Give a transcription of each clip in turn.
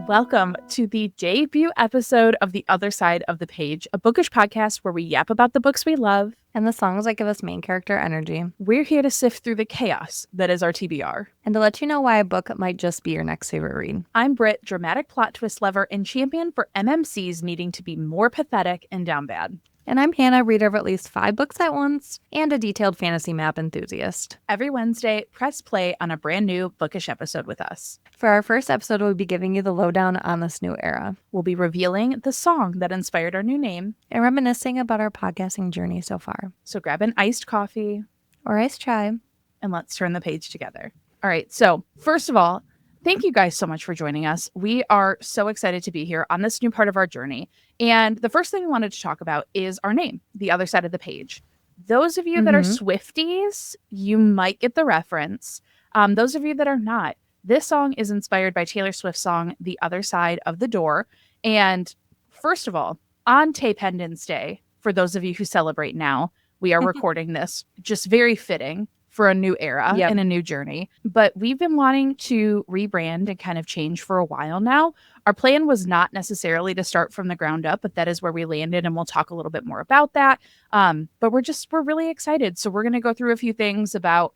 Welcome to the debut episode of The Other Side of the Page, a bookish podcast where we yap about the books we love and the songs that give us main character energy. We're here to sift through the chaos that is our TBR. And to let you know why a book might just be your next favorite read. I'm Britt, dramatic plot twist lover and champion for MMCs needing to be more pathetic and down bad. And I'm Hannah, reader of at least 5 books at once and a detailed fantasy map enthusiast. Every Wednesday, press play on a brand new bookish episode with us. For our first episode, we'll be giving you the lowdown on this new era. We'll be revealing the song that inspired our new name and reminiscing about our podcasting journey so far. So grab an iced coffee or iced chai and let's turn the page together. All right, so first of all, thank you guys so much for joining us. We are so excited to be here on this new part of our journey. And the first thing we wanted to talk about is our name, The Other Side of the Page. Those of you that are Swifties, you might get the reference. Those of you that are not, this song is inspired by Taylor Swift's song, The Other Side of the Door. And first of all, on Tapendence Day, for those of you who celebrate now, we are recording this, just very fitting for a new era and a new journey. But we've been wanting to rebrand and kind of change for a while now. Our plan was not necessarily to start from the ground up, but that is where we landed, and we'll talk a little bit more about that. But we're really excited. So we're going to go through a few things about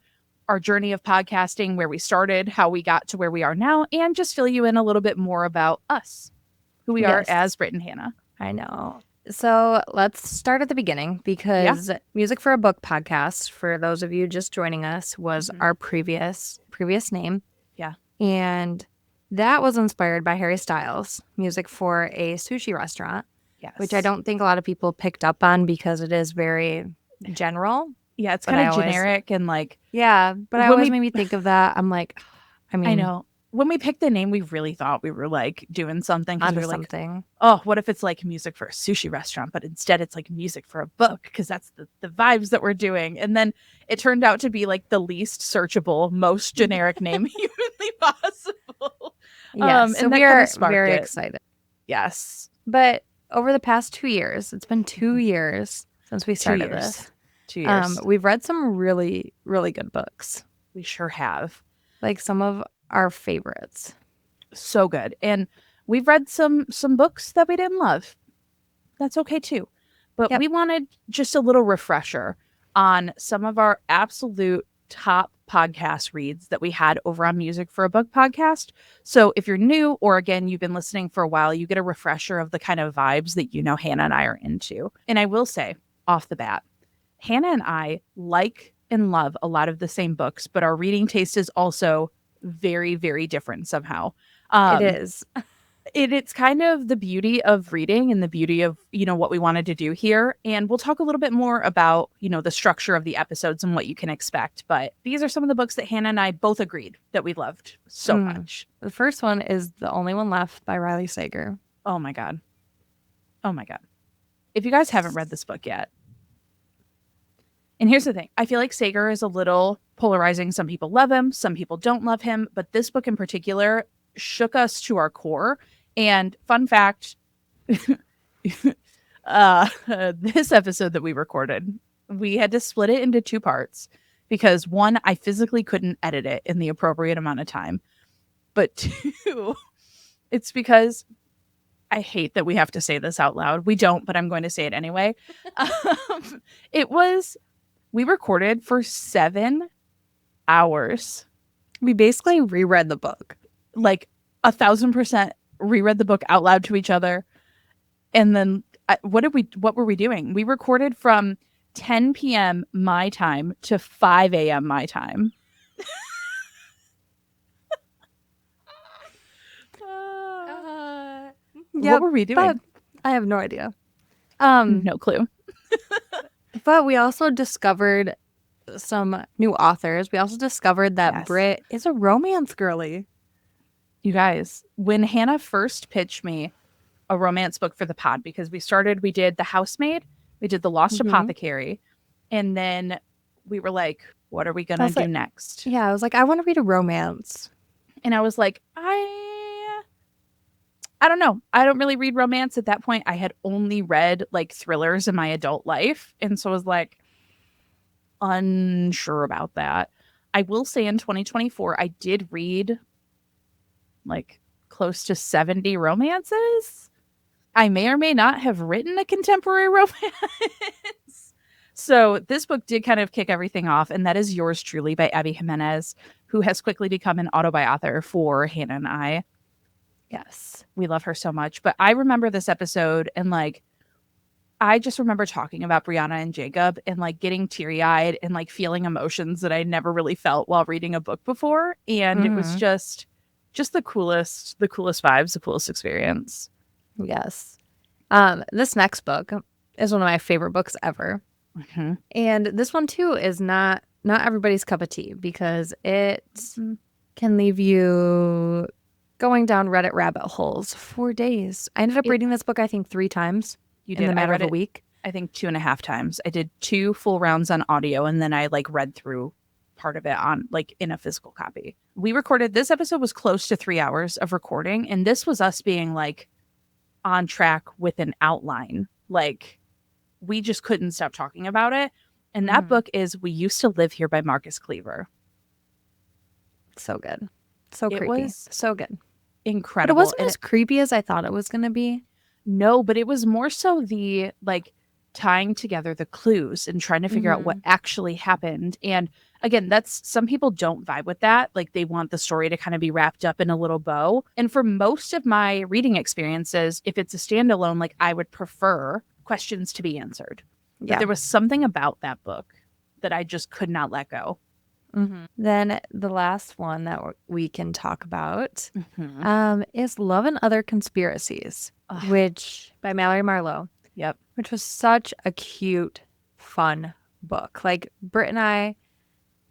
our journey of podcasting, where we started, how we got to where we are now, and just fill you in a little bit more about us, who we are as Britt and Hannah. I know. So let's start at the beginning, because Music for a Book podcast, for those of you just joining us, was our previous name. Yeah. And that was inspired by Harry Styles' Music for a Sushi Restaurant, which I don't think a lot of people picked up on because it is very general. Yeah, it's kind of generic and like... Yeah, but it always made me think of that. I'm like, I know. When we picked the name, we really thought we were like doing something. We were something. Like, oh, what if it's like music for a sushi restaurant, but instead it's like music for a book, because that's the vibes that we're doing. And then it turned out to be like the least searchable, most generic name humanly possible. Yes, so we are very excited. Yes. But over the past 2 years, it's been 2 years since we started this. 2 years. We've read some really, really good books. We sure have. Like some of our favorites. So good. And we've read some books that we didn't love. That's okay too. But we wanted just a little refresher on some of our absolute top podcast reads that we had over on Music for a Book podcast. So if you're new, or again, you've been listening for a while, you get a refresher of the kind of vibes that Hannah and I are into. And I will say off the bat, Hannah and I like and love a lot of the same books, but our reading taste is also very, very different somehow. It is. It's kind of the beauty of reading and the beauty of, what we wanted to do here. And we'll talk a little bit more about, the structure of the episodes and what you can expect. But these are some of the books that Hannah and I both agreed that we loved so much. The first one is The Only One Left by Riley Sager. Oh my God. If you guys haven't read this book yet, and here's the thing, I feel like Sager is a little polarizing. Some people love him, some people don't love him, but this book in particular shook us to our core. And fun fact, this episode that we recorded, we had to split it into 2 parts because 1, I physically couldn't edit it in the appropriate amount of time. But 2, it's because I hate that we have to say this out loud. We don't, but I'm going to say it anyway. We recorded for 7 hours. We basically reread the book. Like 1,000% reread the book out loud to each other. And then what were we doing? We recorded from 10 p.m. my time to 5 a.m. my time. What were we doing? I have no idea. No clue. But we also discovered some new authors. We also discovered that Britt is a romance girly. You guys, when Hannah first pitched me a romance book for the pod, because we did The Housemaid, we did The Lost Apothecary, and then we were like, what are we going to do next? Yeah, I was like, I want to read a romance. And I was like, I don't know. I don't really read romance. At that point, I had only read like thrillers in my adult life. And so I was like, unsure about that. I will say in 2024, I did read like close to 70 romances. I may or may not have written a contemporary romance. So this book did kind of kick everything off, and that is Yours Truly by Abby Jimenez, who has quickly become an auto-buy author for Hannah and I. Yes. We love her so much. But I remember this episode, and like, I just remember talking about Brianna and Jacob and like getting teary-eyed and like feeling emotions that I never really felt while reading a book before. And it was just the coolest vibes, the coolest experience. Yes. This next book is one of my favorite books ever. Mm-hmm. And this one too is not everybody's cup of tea because it can leave you going down Reddit rabbit holes for days. I ended up reading this book, I think, 3 times in the matter of a week. I think 2.5 times. I did 2 full rounds on audio, and then I like read through part of it on like in a physical copy. We recorded, this episode was close to 3 hours of recording, and this was us being like on track with an outline. Like, we just couldn't stop talking about it. And that book is We Used to Live Here by Marcus Cleaver. So good. So creepy. It was so good. Incredible. But it wasn't as creepy as I thought it was going to be. No, but it was more so the like tying together the clues and trying to figure out what actually happened. And again, that's, some people don't vibe with that. Like, they want the story to kind of be wrapped up in a little bow. And for most of my reading experiences, if it's a standalone, like, I would prefer questions to be answered. Yeah. But there was something about that book that I just could not let go. Then the last one that we can talk about is Love and Other Conspiracies, which by Mallory Marlowe. Yep. Which was such a cute, fun book. Like, Britt and I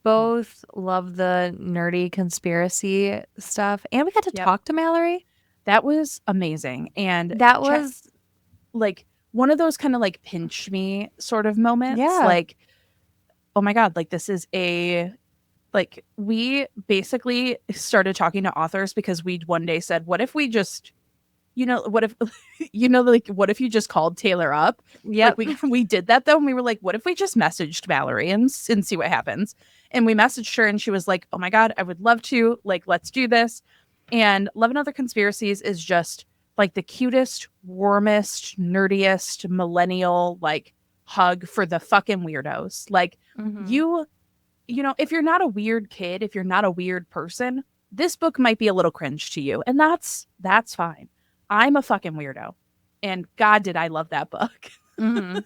both love the nerdy conspiracy stuff. And we got to talk to Mallory. That was amazing. And that was like one of those kind of like pinch me sort of moments. Yeah. Like, oh my God, like this is like, we basically started talking to authors because we one day said, what if we just, what if, like, what if you just called Taylor up? Yeah. Like, we did that though. And we were like, what if we just messaged Mallory and see what happens? And we messaged her and she was like, oh my God, I would love to, like, let's do this. And Love and Other Conspiracies is just like the cutest, warmest, nerdiest millennial, like, hug for the fucking weirdos. Like, if you're not a weird kid, if you're not a weird person, this book might be a little cringe to you. And that's fine. I'm a fucking weirdo. And God, did I love that book. That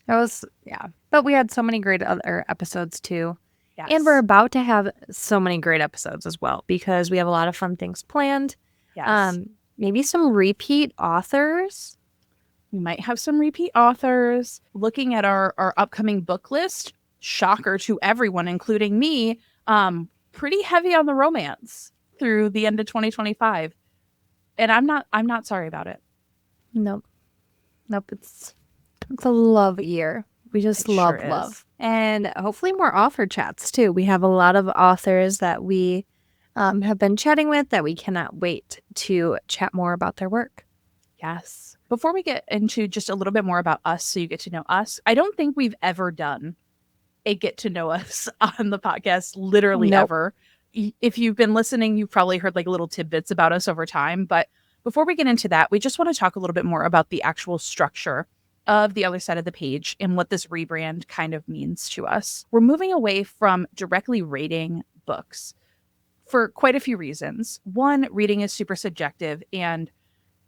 was, yeah. But we had so many great other episodes too. Yes. And we're about to have so many great episodes as well because we have a lot of fun things planned. Yes. Maybe some repeat authors. We might have some repeat authors. Looking at our upcoming book list, shocker to everyone, including me, pretty heavy on the romance through the end of 2025. And I'm not sorry about it. Nope. It's a love year. We just love love. And hopefully more author chats too. We have a lot of authors that we have been chatting with that we cannot wait to chat more about their work. Yes. Before we get into just a little bit more about us, so you get to know us, I don't think we've ever done a get to know us on the podcast, literally ever. If you've been listening, you've probably heard like little tidbits about us over time. But before we get into that, we just want to talk a little bit more about the actual structure of The Other Side of the Page and what this rebrand kind of means to us. We're moving away from directly rating books for quite a few reasons. One, reading is super subjective, and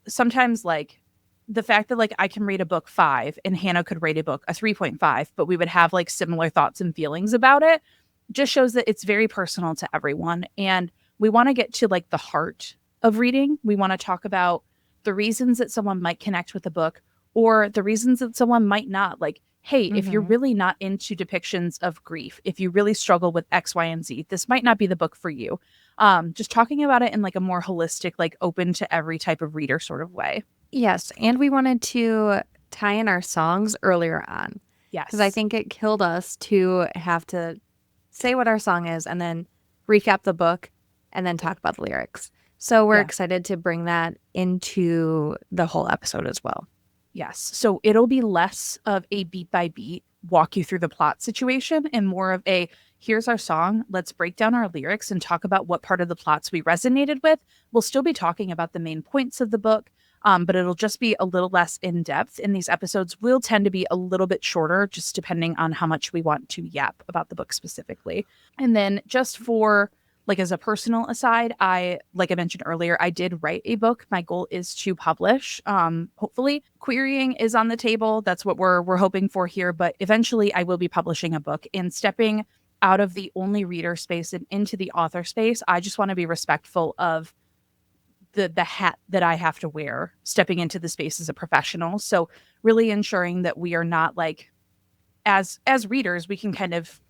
sometimes like the fact that like I can rate a book 5 and Hannah could rate a book a 3.5, but we would have like similar thoughts and feelings about it, just shows that it's very personal to everyone. And we want to get to like the heart of reading. We want to talk about the reasons that someone might connect with the book or the reasons that someone might not. Like, hey, if you're really not into depictions of grief, if you really struggle with X, Y, and Z, this might not be the book for you. Just talking about it in like a more holistic, like open to every type of reader sort of way. Yes. And we wanted to tie in our songs earlier on. Yes. Because I think it killed us to have to say what our song is and then recap the book and then talk about the lyrics. So we're excited to bring that into the whole episode as well. Yes. So it'll be less of a beat by beat walk you through the plot situation and more of a here's our song. Let's break down our lyrics and talk about what part of the plots we resonated with. We'll still be talking about the main points of the book, but it'll just be a little less in depth. And these episodes will tend to be a little bit shorter, just depending on how much we want to yap about the book specifically. And then just for like as a personal aside, like I mentioned earlier, I did write a book. My goal is to publish. Hopefully querying is on the table. That's what we're hoping for here. But eventually I will be publishing a book and stepping out of the only reader space and into the author space. I just want to be respectful of the hat that I have to wear stepping into the space as a professional. So really ensuring that we are not like as readers, we can kind of,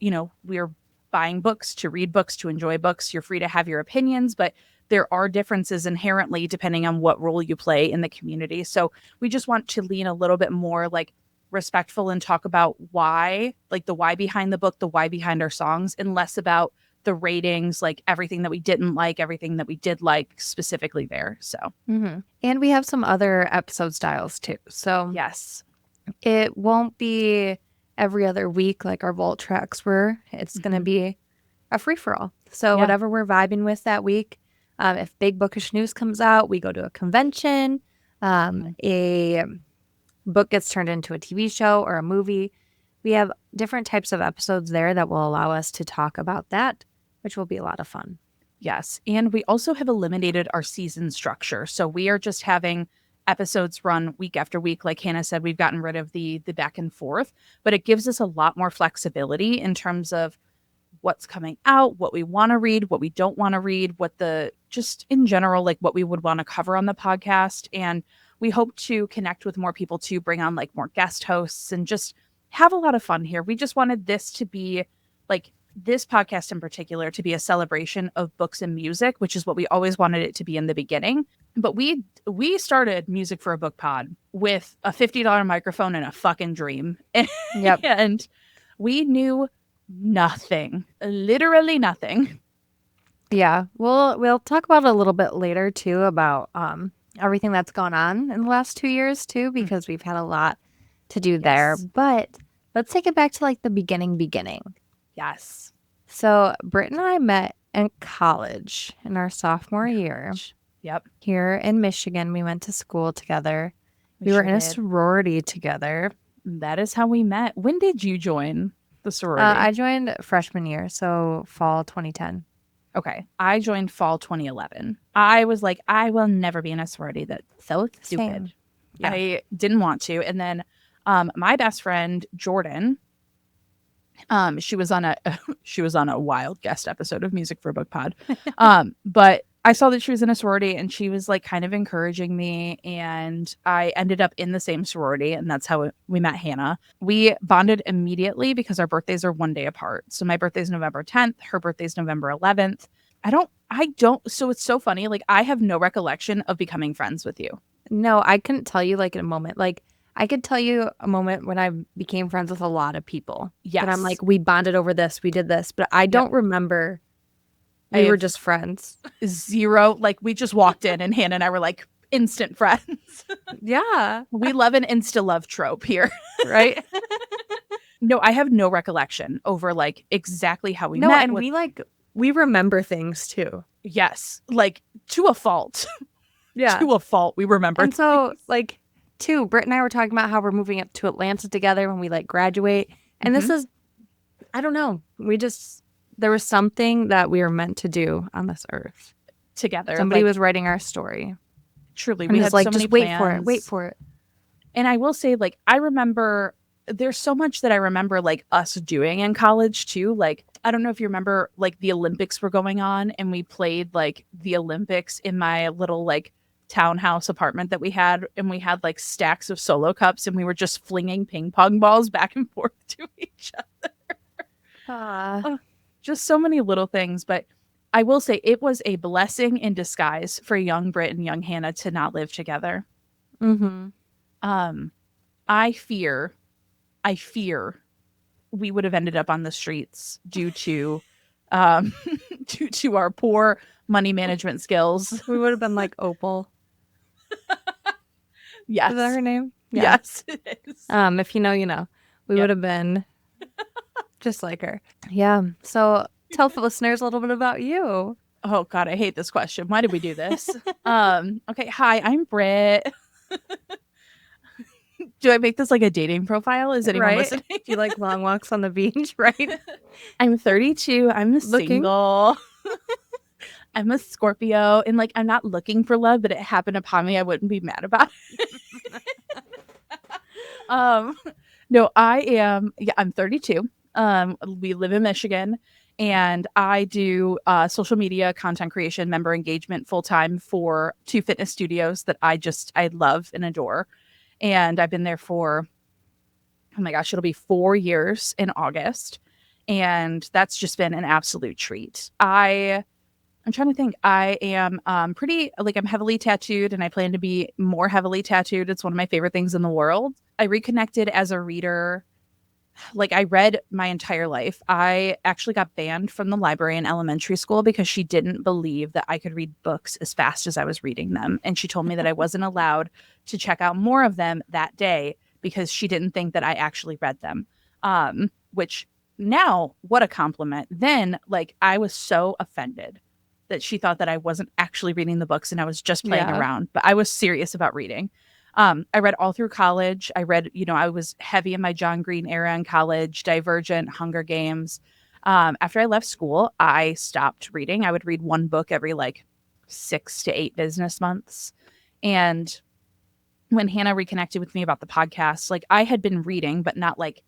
we're buying books to read books, to enjoy books. You're free to have your opinions, but there are differences inherently depending on what role you play in the community. So we just want to lean a little bit more like respectful and talk about why, like the why behind the book, the why behind our songs, and less about the ratings, like everything that we didn't like, everything that we did like specifically there. So, And we have some other episode styles too. So yes, it won't be every other week like our vault tracks were. It's going to be a free-for-all. So whatever we're vibing with that week, if big bookish news comes out, we go to a convention, a book gets turned into a TV show or a movie. We have different types of episodes there that will allow us to talk about that, which will be a lot of fun. Yes. And we also have eliminated our season structure. So we are just having episodes run week after week. Like Hannah said, we've gotten rid of the back and forth, but it gives us a lot more flexibility in terms of what's coming out, what we want to read, what we don't want to read, just in general, like what we would want to cover on the podcast. And we hope to connect with more people to bring on like more guest hosts and just have a lot of fun here. We just wanted this to be like this podcast in particular to be a celebration of books and music, which is what we always wanted it to be in the beginning. But we started Music for a Book Pod with a $50 microphone and a fucking dream. Yep. And we knew nothing, literally nothing. Yeah. We'll talk about it a little bit later too about everything that's gone on in the last 2 years too, because we've had a lot to do there. But let's take it back to like the beginning. Yes. So Britt and I met in college in our sophomore year. Yep. Here in Michigan, we went to school together. We were in a sorority together. That is how we met. When did you join the sorority? I joined freshman year, so fall 2010. Okay. I joined fall 2011. I was like, I will never be in a sorority. That's so stupid. Yeah. I didn't want to. And then my best friend, Jordan, she was on a wild guest episode of Music for a Book Pod. But I saw that she was in a sorority and she was like kind of encouraging me, and I ended up in the same sorority, and that's how we met Hannah. We bonded immediately because our birthdays are one day apart. So my birthday's November 10th, her birthday's November 11th. I don't, so it's so funny. Like I have no recollection of becoming friends with you. No, I couldn't tell you like in a moment. Like I could tell you a moment when I became friends with a lot of people. Yes. And I'm like, we bonded over this, we did this, but I don't remember. We were just friends. Zero. Like we just walked in and Hannah and I were like instant friends. Yeah. We love an insta love trope here. Right? No, I have no recollection over like exactly how we met. No, and we remember things too. Yes. Like to a fault. Yeah. To a fault. We remember. And so like too, Britt and I were talking about how we're moving up to Atlanta together when we like graduate. And this is, I don't know. There was something that we were meant to do on this earth together. Somebody was writing our story. Truly. And we had like, so just many wait plans. wait for it. And I will say, like, I remember there's so much that I remember like us doing in college too. Like, I don't know if you remember like the Olympics were going on and we played like the Olympics in my little like townhouse apartment that we had, and we had like stacks of Solo cups and we were just flinging ping pong balls back and forth to each other. Just so many little things. But I will say it was a blessing in disguise for young Britt and young Hannah to not live together. I fear we would have ended up on the streets due to our poor money management skills. We would have been like Opal. Yes. Is that her name? Yeah. Yes, it is. If you know, you know. We would have been Just like her. Yeah. So tell the listeners a little bit about you. Oh God, I hate this question. Why did we do this? Okay. Hi, I'm Britt. Do I make this like a dating profile? Is anyone listening? Do you like long walks on the beach, right? I'm 32. I'm Looking. single. I'm a Scorpio. And like, I'm not looking for love, but it happened upon me. I wouldn't be mad about it. No, I am. Yeah, I'm 32. We live in Michigan, and I do social media content creation, member engagement full time for 2 fitness studios that I love and adore. And I've been there for, oh my gosh, it'll be 4 years in August. And that's just been an absolute treat. I'm trying to think. I am pretty, like, I'm heavily tattooed and I plan to be more heavily tattooed. It's one of my favorite things in the world. I reconnected as a reader. Like, I read my entire life. I actually got banned from the library in elementary school because she didn't believe that I could read books as fast as I was reading them. And she told me that I wasn't allowed to check out more of them that day because she didn't think that I actually read them. Which now, what a compliment. Then, like, I was so offended that she thought that I wasn't actually reading the books and I was just playing around, but I was serious about reading. I read all through college. I read, I was heavy in my John Green era in college, Divergent, Hunger Games. After I left school, I stopped reading. I would read one book every like 6 to 8 business months. And when Hannah reconnected with me about the podcast, like, I had been reading, but not like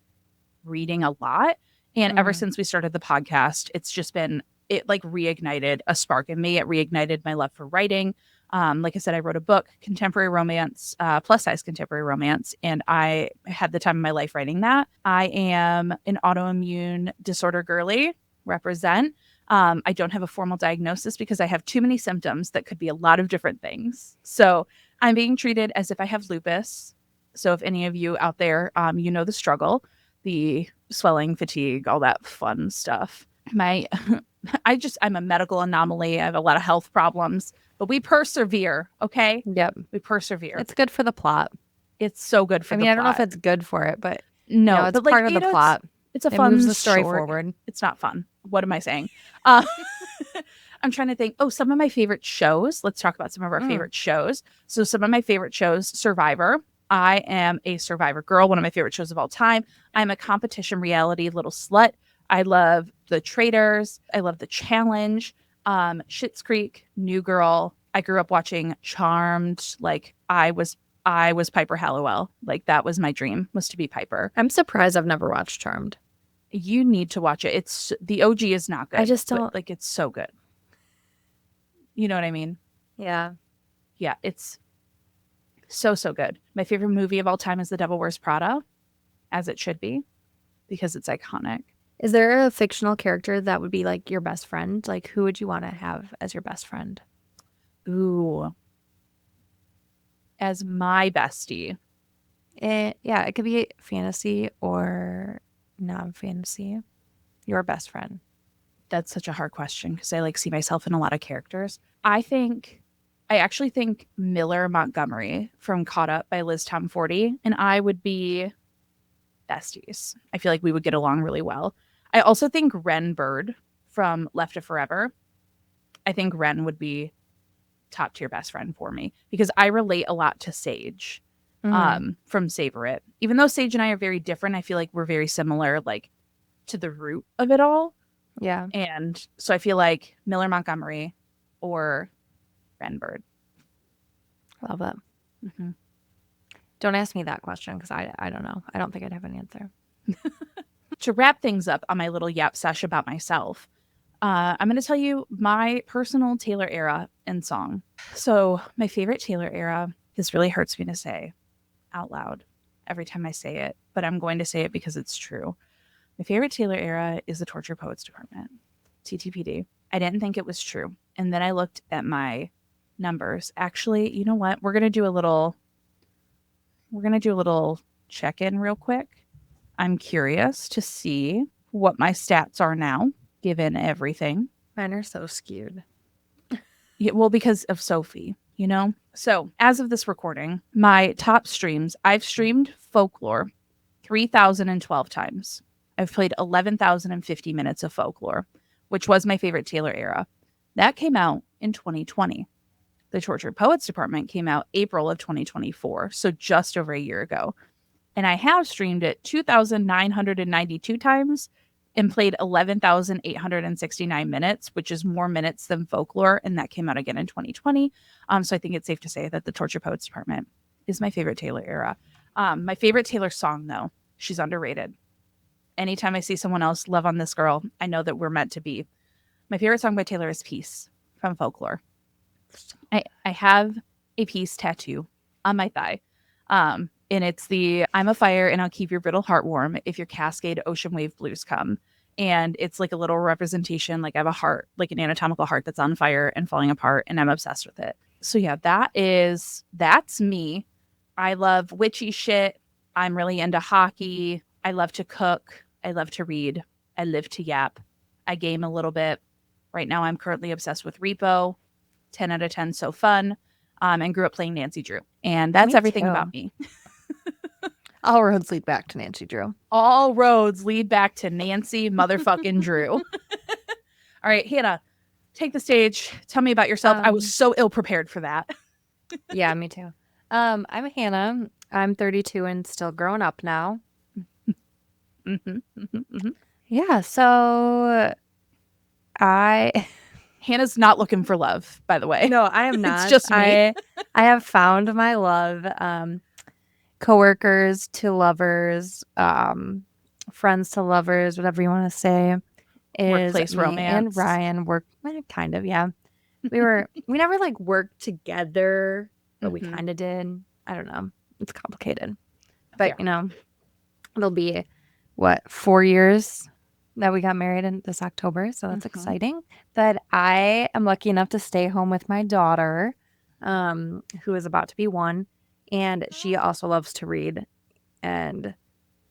reading a lot. And ever since we started the podcast, it's just been, it like reignited a spark in me. It reignited my love for writing. Like I said, I wrote a book, contemporary romance, plus size contemporary romance, and I had the time of my life writing that. I am an autoimmune disorder girly, represent. I don't have a formal diagnosis because I have too many symptoms that could be a lot of different things. So I'm being treated as if I have lupus. So if any of you out there, you know the struggle, the swelling, fatigue, all that fun stuff. I'm a medical anomaly. I have a lot of health problems, but we persevere. Okay. Yep. We persevere. It's good for the plot. It's so good for the plot. I don't know if it's good for it, but no, it's part of the plot. It's a fun, moves the story short forward. It's not fun. What am I saying? I'm trying to think. Oh, some of my favorite shows. Let's talk about some of our favorite shows. So some of my favorite shows, Survivor. I am a Survivor girl, one of my favorite shows of all time. I'm a competition reality little slut. I love The Traitors. I love The Challenge. Schitt's Creek, New Girl. I grew up watching Charmed. Like, I was Piper Halliwell. Like, that was my dream, was to be Piper. I'm surprised I've never watched Charmed. You need to watch it. It's, the OG is not good. I just don't like, it's so good. You know what I mean? Yeah. Yeah, it's so good. My favorite movie of all time is The Devil Wears Prada, as it should be, because it's iconic. Is there a fictional character that would be like your best friend? Like, who would you want to have as your best friend? Ooh. As my bestie. It could be fantasy or non-fantasy. Your best friend. That's such a hard question because I like see myself in a lot of characters. I actually think Miller Montgomery from Caught Up by Liz Tomforty and I would be besties. I feel like we would get along really well. I also think Ren Bird from Left of Forever. I think Ren would be top tier best friend for me because I relate a lot to Sage from Savor It. Even though Sage and I are very different, I feel like we're very similar, like, to the root of it all. Yeah. And so I feel like Miller Montgomery or Ren Bird. Love that. Mm-hmm. Don't ask me that question because I don't know. I don't think I'd have an answer. To wrap things up on my little yap sesh about myself, I'm going to tell you my personal Taylor era and song. So my favorite Taylor era, this really hurts me to say out loud every time I say it, but I'm going to say it because it's true. My favorite Taylor era is the Torture Poets Department, TTPD. I didn't think it was true. And then I looked at my numbers. Actually, you know what? We're going to do a little check-in real quick. I'm curious to see what my stats are now, given everything. Mine are so skewed. Yeah, well, because of Sophie, you know? So as of this recording, my top streams, I've streamed Folklore 3,012 times. I've played 11,050 minutes of folklore, which was my favorite Taylor era. That came out in 2020. The Tortured Poets Department came out April of 2024, so just over a year ago. And I have streamed it 2,992 times and played 11,869 minutes, which is more minutes than folklore, and that came out again in 2020. So I think it's safe to say that the Tortured Poets Department is my favorite Taylor era. My favorite Taylor song, though, she's underrated. Anytime I see someone else love on this girl, I know that we're meant to be. My favorite song by Taylor is Peace from Folklore. I have a peace tattoo on my thigh. And it's the I'm a fire and I'll keep your brittle heart warm if your Cascade Ocean Wave blues come. And it's like a little representation. Like I have a heart, like an anatomical heart that's on fire and falling apart, and I'm obsessed with it. So yeah, that's me. I love witchy shit. I'm really into hockey. I love to cook. I love to read. I live to yap. I game a little bit. Right now I'm currently obsessed with Repo. 10 out of 10, so fun. And grew up playing Nancy Drew. And that's everything about me. All roads lead back to Nancy Drew. All roads lead back to Nancy motherfucking Drew. All right, Hannah, take the stage. Tell me about yourself. I was so ill prepared for that. Yeah, me too. I'm Hannah. I'm 32 and still growing up now. Yeah, so Hannah's not looking for love, by the way. No, I am not. It's just me. I have found my love. Coworkers to lovers, friends to lovers, whatever you want to say. Is workplace me romance. And Ryan kind of, yeah. We never like worked together, but we kind of did. I don't know. It's complicated. But, it'll be, 4 years that we got married in this October, so that's exciting. That I am lucky enough to stay home with my daughter, who is about to be 1, and she also loves to read, and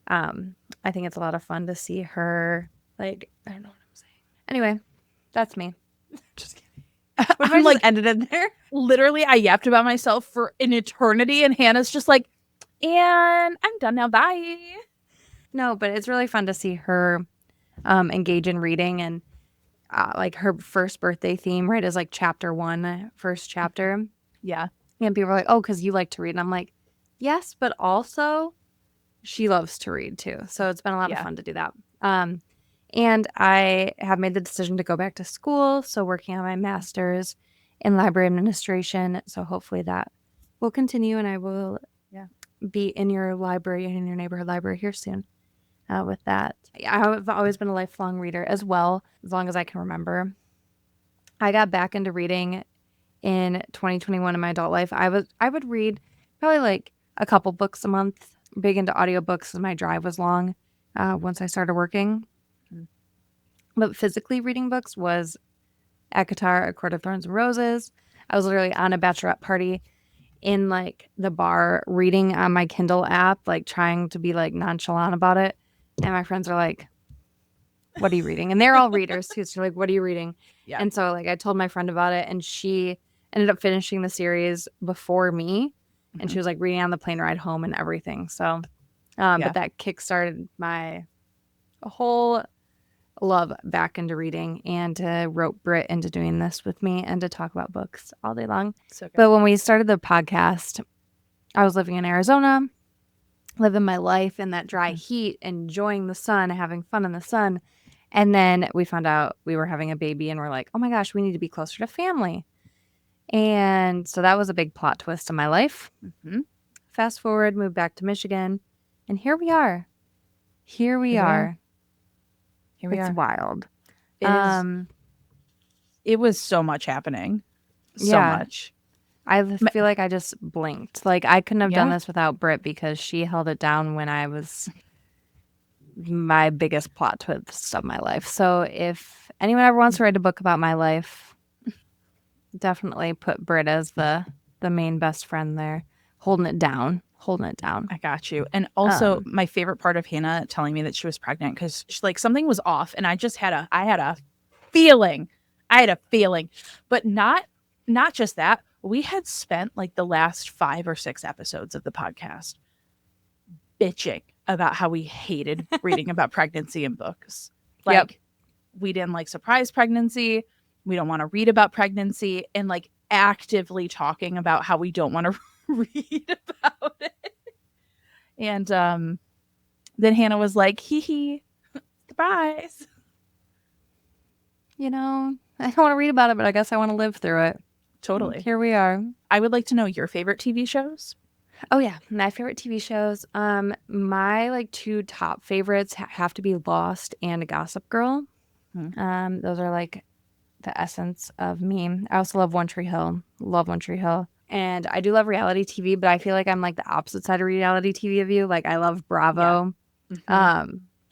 I think it's a lot of fun to see her. Like, I don't know what I'm saying. Anyway, that's me. Just kidding. I'm like ended in there. Literally, I yapped about myself for an eternity, and Hannah's just like, and I'm done now. Bye. No, but it's really fun to see her engage in reading, and like her first birthday theme, right, is like chapter 1, first chapter. Yeah. And people are like, oh, because you like to read. And I'm like, yes, but also she loves to read too. So it's been a lot of fun to do that. And I have made the decision to go back to school. So working on my master's in library administration. So hopefully that will continue, and I will be in your library, in your neighborhood library here soon. With that, I've always been a lifelong reader as well, as long as I can remember. I got back into reading in 2021 in my adult life. I would read probably like a couple books a month. Big into audiobooks as my drive was long once I started working. But physically reading books was ACOTAR, A Court of Thorns and Roses. I was literally on a bachelorette party in like the bar reading on my Kindle app, like trying to be like nonchalant about it. And my friends are like, what are you reading? And they're all readers too. So they're like, what are you reading? Yeah. And so like I told my friend about it, and she ended up finishing the series before me. And she was like reading on the plane ride home and everything. So, but that kickstarted my whole love back into reading, and wrote Britt into doing this with me and to talk about books all day long. So but when we started the podcast, I was living in Arizona, living my life in that dry heat, enjoying the sun, having fun in the sun. And then we found out we were having a baby, and we're like, oh my gosh, we need to be closer to family. And so that was a big plot twist in my life. Fast forward, moved back to Michigan, and here we are. Here we are. It's wild. It was so much happening. So much. I feel like I just blinked. Like I couldn't have done this without Britt, because she held it down when I was my biggest plot twist of my life. So if anyone ever wants to write a book about my life, definitely put Britt as the main best friend there, holding it down. I got you. And also my favorite part of Hannah telling me that she was pregnant, because like something was off, and I had a feeling. But not just that. We had spent like the last 5 or 6 episodes of the podcast bitching about how we hated reading about pregnancy in books. Like, we didn't like surprise pregnancy. We don't want to read about pregnancy, and like actively talking about how we don't want to read about it. And then Hannah was like, hee hee, surprise. You know, I don't want to read about it, but I guess I want to live through it. Totally. Here we are. I would like to know your favorite TV shows. Oh yeah, my favorite TV shows. My like two top favorites have to be Lost and Gossip Girl. Those are like the essence of me. I also love One Tree Hill. Love One Tree Hill. And I do love reality TV, but I feel like I'm like the opposite side of reality TV of you. Like I love Bravo. I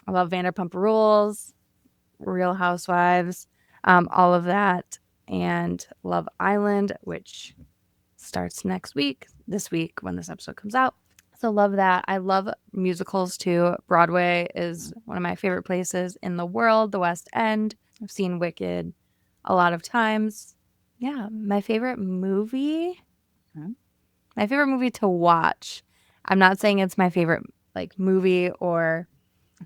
love Vanderpump Rules, Real Housewives, all of that, and Love Island, which starts this week when this episode comes out. So love that. I love musicals too. Broadway is one of my favorite places in the world, the West End. I've seen Wicked a lot of times. Yeah, my favorite movie. My favorite movie to watch. I'm not saying it's my favorite like movie or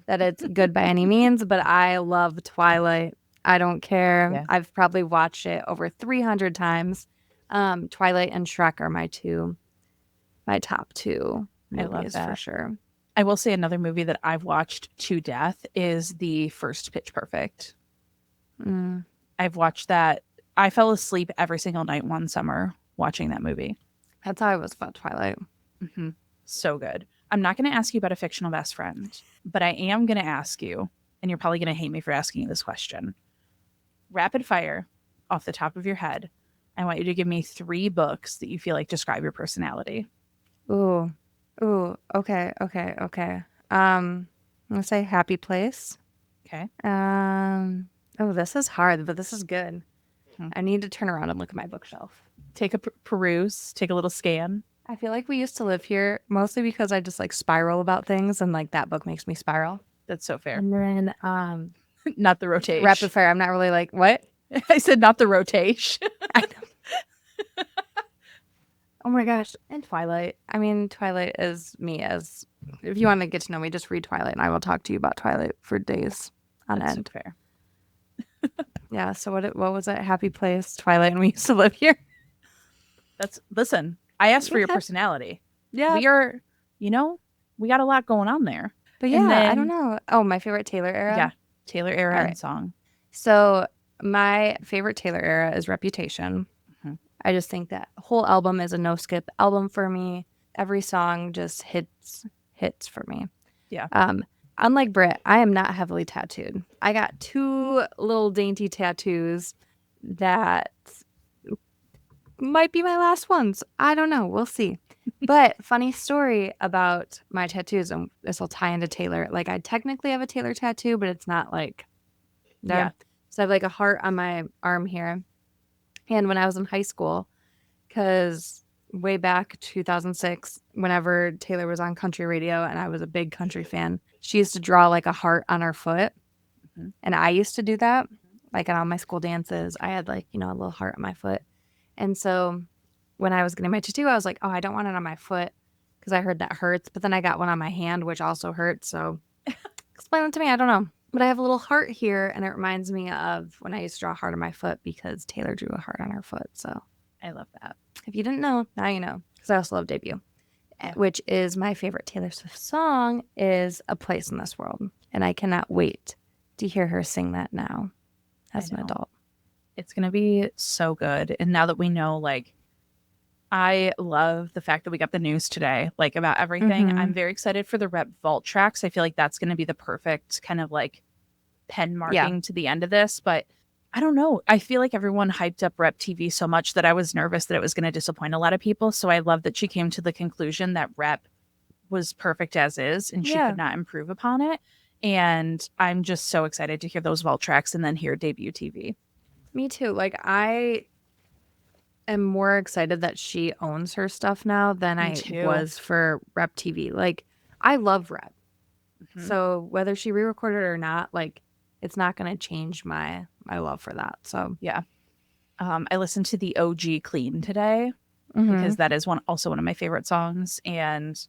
that it's good by any means, but I love Twilight. I don't care. Yeah. I've probably watched it over 300 times. Twilight and Shrek are my top two movies. I love that for sure. I will say another movie that I've watched to death is the first Pitch Perfect. I've watched that. I fell asleep every single night one summer watching that movie. That's how I was about Twilight. So good. I'm not going to ask you about a fictional best friend, but I am going to ask you, and you're probably going to hate me for asking you this question. Rapid fire, off the top of your head, I want you to give me 3 books that you feel like describe your personality. Ooh, okay. I'm gonna say Happy Place. Okay. Oh, this is hard, but this is good. I need to turn around and look at my bookshelf. Take a peruse, take a little scan. I feel like we used to live here mostly because I just like spiral about things, and like that book makes me spiral. That's so fair. And then not the rotation. Rapid fire. I'm not really like, what? I said not the rotation. I know. Oh my gosh. And Twilight. I mean, Twilight is me. As if you want to get to know me, just read Twilight and I will talk to you about Twilight for days on That's end. So fair. Yeah, so what was it? Happy Place, Twilight, and we used to live here. Listen, I asked for your personality. Yeah. We are, we got a lot going on there. But yeah, I don't know. Oh, my favorite Taylor era? Yeah, Taylor era All and song. So my favorite Taylor era is Reputation. I just think that whole album is a no-skip album for me. Every song just hits for me. Yeah. Unlike Britt, I am not heavily tattooed. I got 2 little dainty tattoos that might be my last ones. I don't know. We'll see. But funny story about my tattoos, and this will tie into Taylor. Like, I technically have a Taylor tattoo, but it's not like there. Yeah. So I have like a heart on my arm here. And when I was in high school, because way back 2006, whenever Taylor was on country radio and I was a big country fan, she used to draw like a heart on her foot. And I used to do that. Like at all my school dances, I had like, a little heart on my foot. And so when I was getting my tattoo, I was like, oh, I don't want it on my foot because I heard that hurts. But then I got one on my hand, which also hurts. So explain it to me. I don't know. But I have a little heart here, and it reminds me of when I used to draw a heart on my foot because Taylor drew a heart on her foot. So I love that. If you didn't know, now you know. Because I also love Debut, which is my favorite Taylor Swift song, is A Place in This World. And I cannot wait to hear her sing that now as an adult. It's going to be so good. And now that we know, like, I love the fact that we got the news today, like, about everything. I'm very excited for the Rep Vault tracks. I feel like that's going to be the perfect kind of like pen marking to the end of this. But I don't know. I feel like everyone hyped up Rep TV so much that I was nervous that it was going to disappoint a lot of people. So I love that she came to the conclusion that Rep was perfect as is and she could not improve upon it. And I'm just so excited to hear those Vault tracks and then hear Debut TV. Me too. Like, I am more excited that she owns her stuff now than I was for Rep TV. Like, I love Rep. So whether she re-recorded or not, like, it's not going to change my love for that. So yeah. I listened to the OG Clean today because that is also one of my favorite songs. And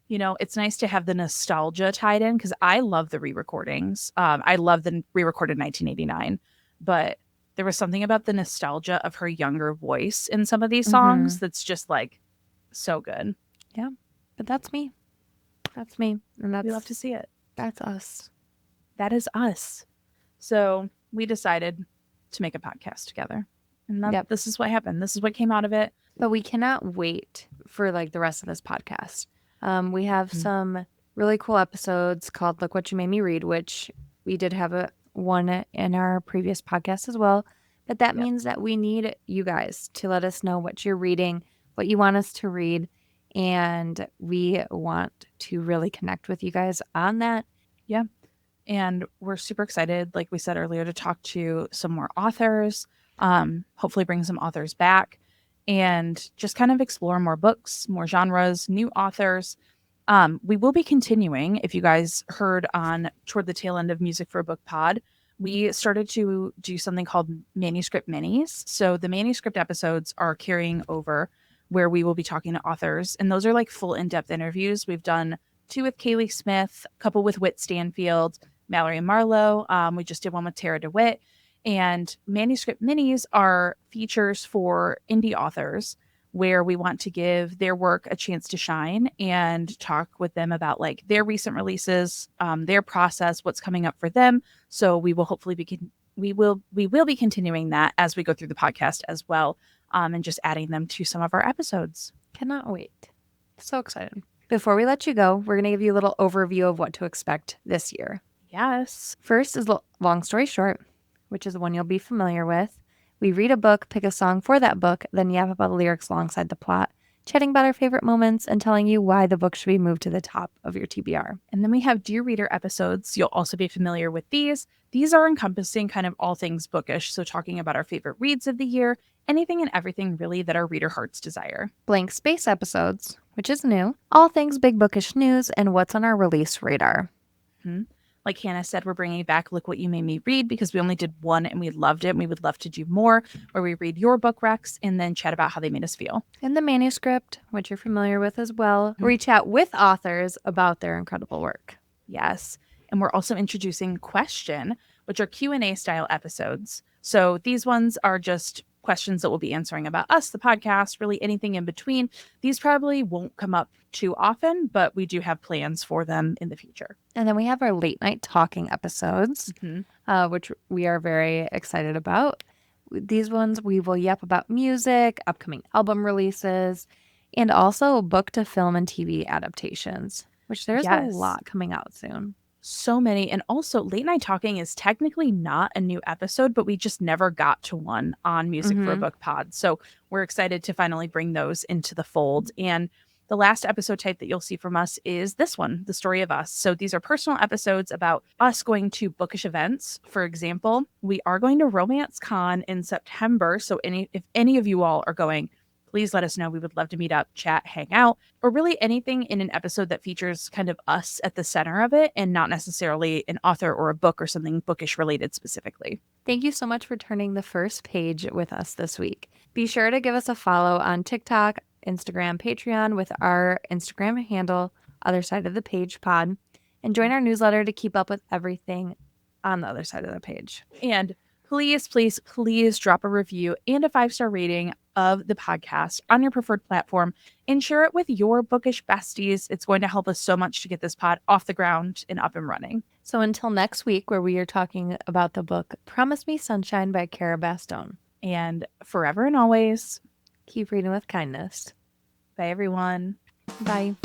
It's nice to have the nostalgia tied in because I love the re-recordings. I love the re-recorded 1989, but there was something about the nostalgia of her younger voice in some of these songs that's just like so good. Yeah, but that's me. That's me. And We love to see it. That's us. That is us. So we decided to make a podcast together. And this is what happened. This is what came out of it. But we cannot wait for like the rest of this podcast. We have some really cool episodes called Look What You Made Me Read, which we did have one in our previous podcast as well. But that means that we need you guys to let us know what you're reading, what you want us to read. And we want to really connect with you guys on that. Yeah. And we're super excited, like we said earlier, to talk to some more authors, hopefully bring some authors back and just kind of explore more books, more genres, new authors. We will be continuing, if you guys heard toward the tail end of Music for a Book Pod, we started to do something called Manuscript Minis. So the manuscript episodes are carrying over where we will be talking to authors. And those are like full in-depth interviews. We've done 2 with Kaylee Smith, a couple with Whit Stanfield, Mallory Marlowe. We just did one with Tara DeWitt. And Manuscript Minis are features for indie authors where we want to give their work a chance to shine and talk with them about like their recent releases, their process, what's coming up for them. So we will hopefully we will be continuing that as we go through the podcast as well, and just adding them to some of our episodes. Cannot wait. So excited. Before we let you go, we're going to give you a little overview of what to expect this year. Yes. First is Long Story Short, which is one you'll be familiar with. We read a book, pick a song for that book, then yap about the lyrics alongside the plot, chatting about our favorite moments, and telling you why the book should be moved to the top of your TBR. And then we have Dear Reader episodes. You'll also be familiar with these. These are encompassing kind of all things bookish, so talking about our favorite reads of the year, anything and everything really that our reader hearts desire. Blank Space episodes, which is new, all things big bookish news, and what's on our release radar. Like Hannah said, we're bringing back Look What You Made Me Read because we only did one and we loved it. And we would love to do more where we read your book recs and then chat about how they made us feel. And the manuscript, which you're familiar with as well, where we chat with authors about their incredible work. Yes. And we're also introducing Question, which are Q&A style episodes. So these ones are just questions that we'll be answering about us, the podcast, really anything in between. These probably won't come up too often, but we do have plans for them in the future. And then we have our late night talking episodes, which we are very excited about. These ones we will yap about music, upcoming album releases, and also book to film and TV adaptations, which there's a lot coming out soon. So many. And also Late Night Talking is technically not a new episode, but we just never got to one on Music for a Book Pod. So we're excited to finally bring those into the fold. And the last episode type that you'll see from us is this one, The Story of Us. So these are personal episodes about us going to bookish events. For example, we are going to Romance Con in September. So if any of you all are going, please let us know. We would love to meet up, chat, hang out, or really anything in an episode that features kind of us at the center of it and not necessarily an author or a book or something bookish related specifically. Thank you so much for turning the first page with us this week. Be sure to give us a follow on TikTok, Instagram, Patreon with our Instagram handle, Other Side of the Page Pod, and join our newsletter to keep up with everything on the other side of the page. And please, please, please drop a review and a 5-star rating of the podcast on your preferred platform and share it with your bookish besties. It's going to help us so much to get this pod off the ground and up and running. So until next week, where we are talking about the book Promise Me Sunshine by Cara Bastone. And forever and always, keep reading with kindness. Bye, everyone. Bye.